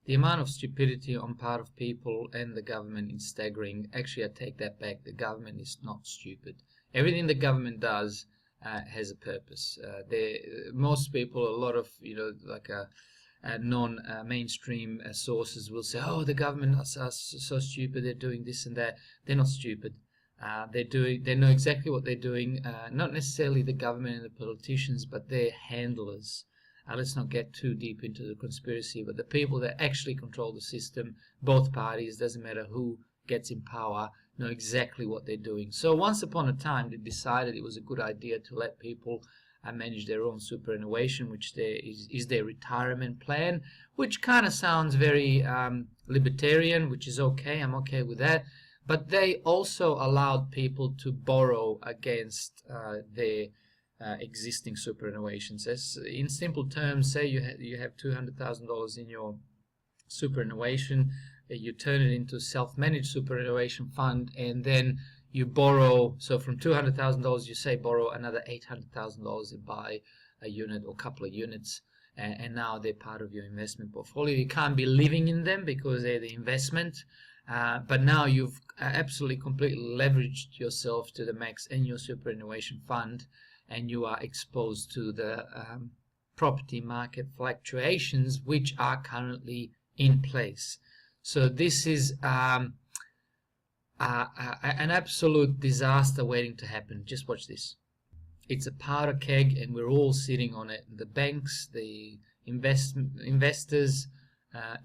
the amount of stupidity on part of people and the government is staggering. Actually, I take that back. The government is not stupid. Everything the government does has a purpose. Most people, a lot of like non-mainstream sources will say, "Oh, the government are so stupid. They're doing this and that." They're not stupid. They know exactly what they're doing. Not necessarily the government and the politicians, but their handlers. Let's not get too deep into the conspiracy, but the people that actually control the system, both parties, doesn't matter who gets in power, know exactly what they're doing. So once upon a time, they decided it was a good idea to let people manage their own superannuation, which is their retirement plan, which kind of sounds very libertarian, which is okay. I'm okay with that. But they also allowed people to borrow against their existing superannuations. As in simple terms, say you have $200,000 in your superannuation, you turn it into self-managed superannuation fund, and then you borrow. So from $200,000, you say borrow another $800,000 and buy a unit or a couple of units, and now they're part of your investment portfolio. You can't be living in them because they're the investment. But now you've absolutely completely leveraged yourself to the max in your superannuation fund, and you are exposed to the property market fluctuations which are currently in place. So this is an absolute disaster waiting to happen. Just watch this. It's a powder keg, and we're all sitting on it. The banks, the investors,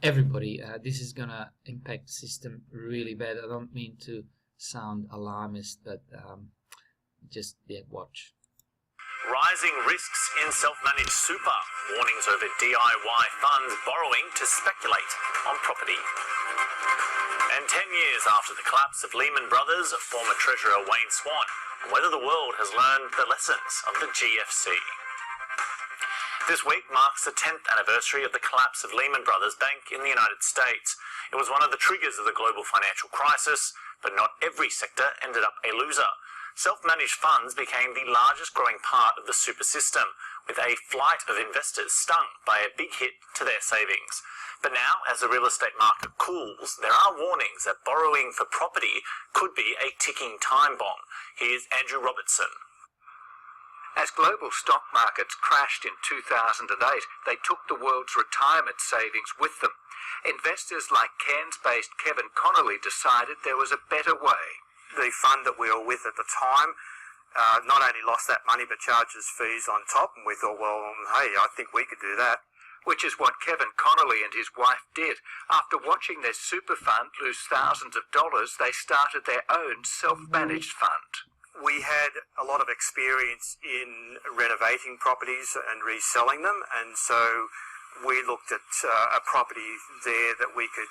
everybody. This is going to impact the system really bad. I don't mean to sound alarmist, but just watch. Rising risks in self-managed super. Warnings over DIY funds borrowing to speculate on property. And 10 years after the collapse of Lehman Brothers, former Treasurer Wayne Swan, whether the world has learned the lessons of the GFC. This week marks the 10th anniversary of the collapse of Lehman Brothers Bank in the United States. It was one of the triggers of the global financial crisis, but not every sector ended up a loser. Self-managed funds became the largest growing part of the super system, with a flight of investors stung by a big hit to their savings. But now, as the real estate market cools, there are warnings that borrowing for property could be a ticking time bomb. Here's Andrew Robertson. As global stock markets crashed in 2008, they took the world's retirement savings with them. Investors like Cairns-based Kevin Connolly decided there was a better way. The fund that we were with at the time not only lost that money but charges fees on top, and we thought, well, hey, I think we could do that. Which is what Kevin Connolly and his wife did. After watching their super fund lose thousands of dollars, they started their own self-managed fund. We had a lot of experience in renovating properties and reselling them, and so we looked at a property there that we could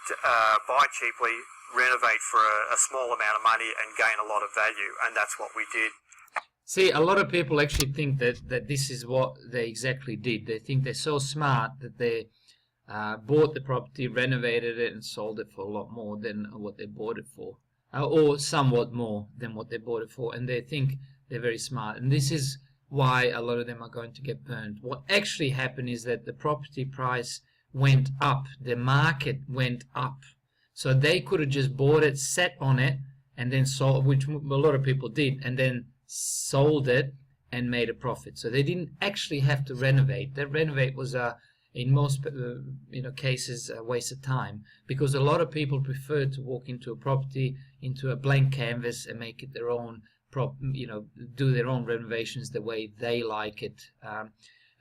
buy cheaply, renovate for a small amount of money and gain a lot of value, and that's what we did. See, a lot of people actually think that this is what they exactly did. They think they're so smart that they bought the property, renovated it, and sold it for a lot more than what they bought it for, or somewhat more than what they bought it for, and they think they're very smart. And this is why a lot of them are going to get burned. What actually happened is that the property price went up, the market went up. So they could have just bought it, sat on it, and then sold, which a lot of people did, and then sold it and made a profit. So they didn't actually have to renovate. That renovate was in most cases a waste of time, because a lot of people prefer to walk into a property, into a blank canvas, and make it their own, do their own renovations the way they like it.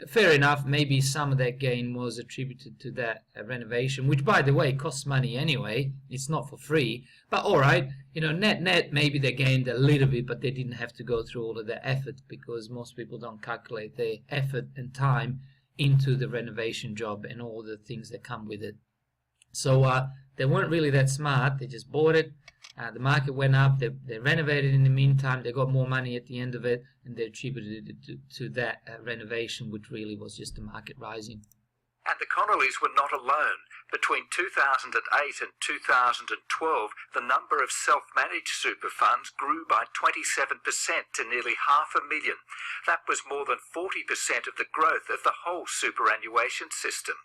Fair enough, maybe some of that gain was attributed to that renovation, which, by the way, costs money anyway. It's not for free. But all right, net, maybe they gained a little bit, but they didn't have to go through all of the effort, because most people don't calculate their effort and time into the renovation job and all the things that come with it. So they weren't really that smart. They just bought it. The market went up, they renovated in the meantime, they got more money at the end of it, and they attributed it to that renovation, which really was just the market rising. And the Connollys were not alone. Between 2008 and 2012, the number of self-managed super funds grew by 27% to nearly 500,000. That was more than 40% of the growth of the whole superannuation system.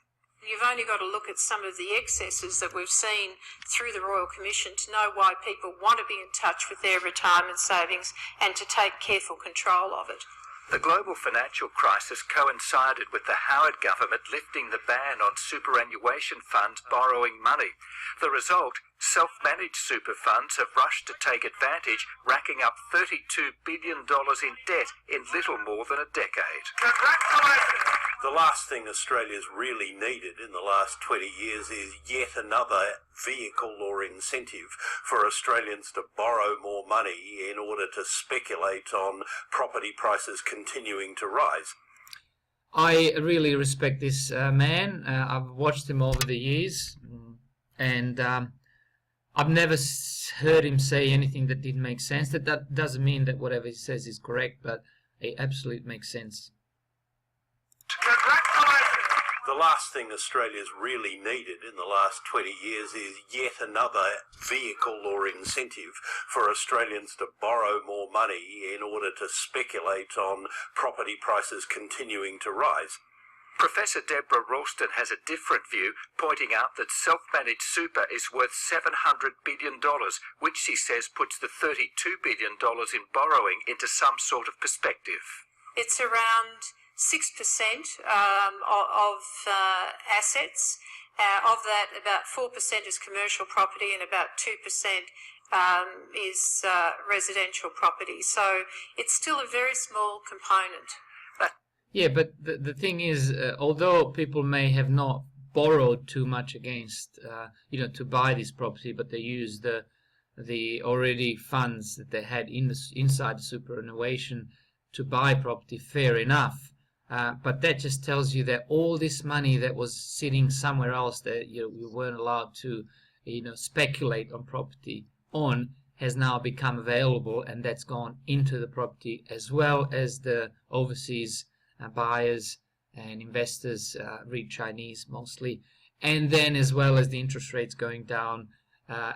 You've only got to look at some of the excesses that we've seen through the Royal Commission to know why people want to be in touch with their retirement savings and to take careful control of it. The global financial crisis coincided with the Howard government lifting the ban on superannuation funds borrowing money. The result, self-managed super funds have rushed to take advantage, racking up $32 billion in debt in little more than a decade. Congratulations! The last thing Australia's really needed in the last 20 years is yet another vehicle or incentive for Australians to borrow more money in order to speculate on property prices continuing to rise. I really respect this man. I've watched him over the years, and I've never heard him say anything that didn't make sense. That doesn't mean that whatever he says is correct, but it absolutely makes sense. Congratulations! The last thing Australia's really needed in the last 20 years is yet another vehicle or incentive for Australians to borrow more money in order to speculate on property prices continuing to rise. Professor Deborah Ralston has a different view, pointing out that self-managed super is worth $700 billion, which she says puts the $32 billion in borrowing into some sort of perspective. It's around 6% of assets. Of that, about 4% is commercial property and about 2% is residential property. So it's still a very small component. Yeah, but the thing is, although people may have not borrowed too much against, to buy this property, but they used the already funds that they had inside the superannuation to buy property, fair enough. But that just tells you that all this money that was sitting somewhere else that we weren't allowed to, speculate on property on, has now become available, and that's gone into the property, as well as the overseas buyers and investors, read Chinese mostly, and then as well as the interest rates going down,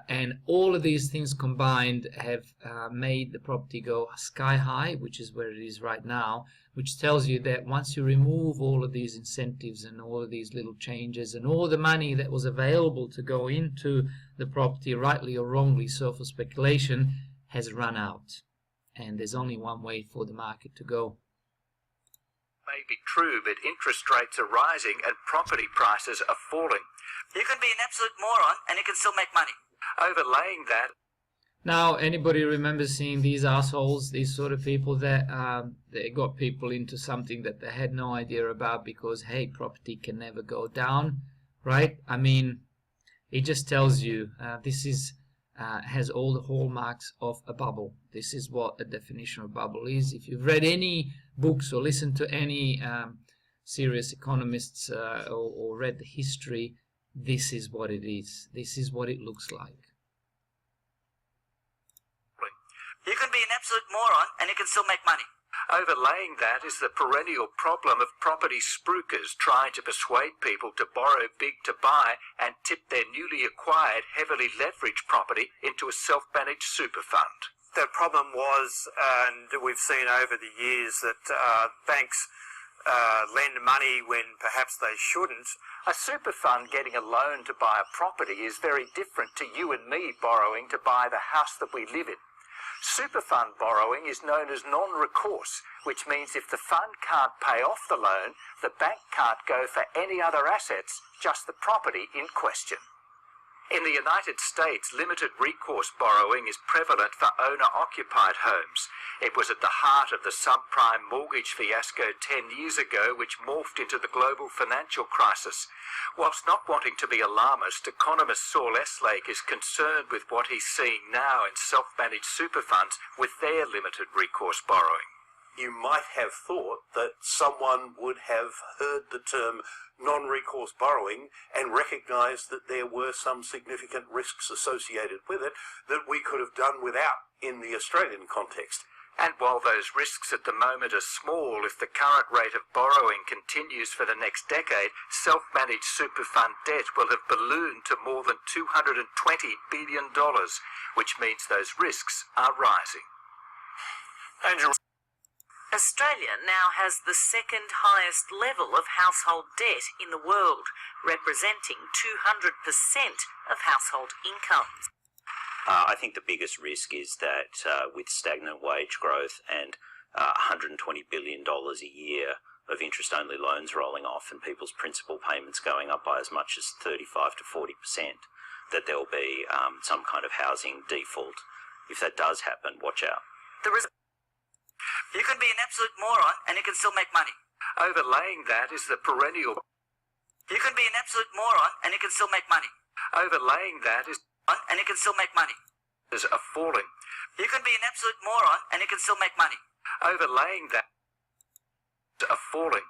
and all of these things combined have made the property go sky high, which is where it is right now, which tells you that once you remove all of these incentives and all of these little changes and all the money that was available to go into the property, rightly or wrongly so, for speculation, has run out, and there's only one way for the market to go. May be true, but interest rates are rising and property prices are falling. You can be an absolute moron and you can still make money. Overlaying that, now, anybody remember seeing these assholes, these sort of people that they got people into something that they had no idea about because, hey, property can never go down, right? I mean, it just tells you this is has all the hallmarks of a bubble. This is what a definition of bubble is. If you've read any books or listened to any serious economists or read the history, this is what it is. This is what it looks like. You can be an absolute moron and you can still make money. overlaying that is the perennial problem of property spruikers trying to persuade people to borrow big to buy and tip their newly acquired, heavily leveraged property into a self-managed super fund. The problem was, and we've seen over the years, that banks lend money when perhaps they shouldn't. A super fund getting a loan to buy a property is very different to you and me borrowing to buy the house that we live in. Super fund borrowing is known as non-recourse, which means if the fund can't pay off the loan, the bank can't go for any other assets, just the property in question. In the United States, limited recourse borrowing is prevalent for owner-occupied homes. It was at the heart of the subprime mortgage fiasco 10 years ago, which morphed into the global financial crisis. Whilst not wanting to be alarmist, economist Saul Eslake is concerned with what he's seeing now in self-managed super funds with their limited recourse borrowing. You might have thought that someone would have heard the term non-recourse borrowing and recognised that there were some significant risks associated with it that we could have done without in the Australian context. And while those risks at the moment are small, if the current rate of borrowing continues for the next decade, self-managed super fund debt will have ballooned to more than $220 billion, which means those risks are rising. Andrew. Australia now has the second highest level of household debt in the world, representing 200% of household incomes. I think the biggest risk is that with stagnant wage growth and $120 billion a year of interest-only loans rolling off and people's principal payments going up by as much as 35 to 40%, that there will be some kind of housing default. If that does happen, watch out. You can be an absolute moron and you can still make money. Overlaying that is the perennial. You can be an absolute moron and you can still make money. Overlaying that is And you can still make money. a falling. You can be an absolute moron and you can still make money. Overlaying that a falling.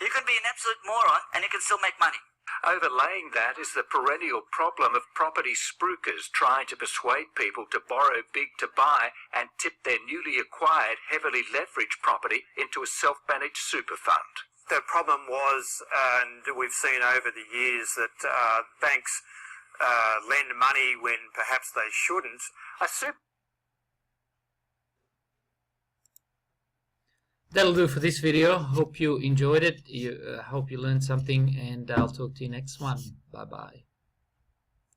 You can be an absolute moron and you can still make money. Overlaying that is the perennial problem of property spruikers trying to persuade people to borrow big to buy and tip their newly acquired, heavily leveraged property into a self-managed super fund. The problem was, and we've seen over the years, that banks lend money when perhaps they shouldn't. That'll do for this video. Hope you enjoyed it. Hope you learned something, and I'll talk to you next one. Bye bye.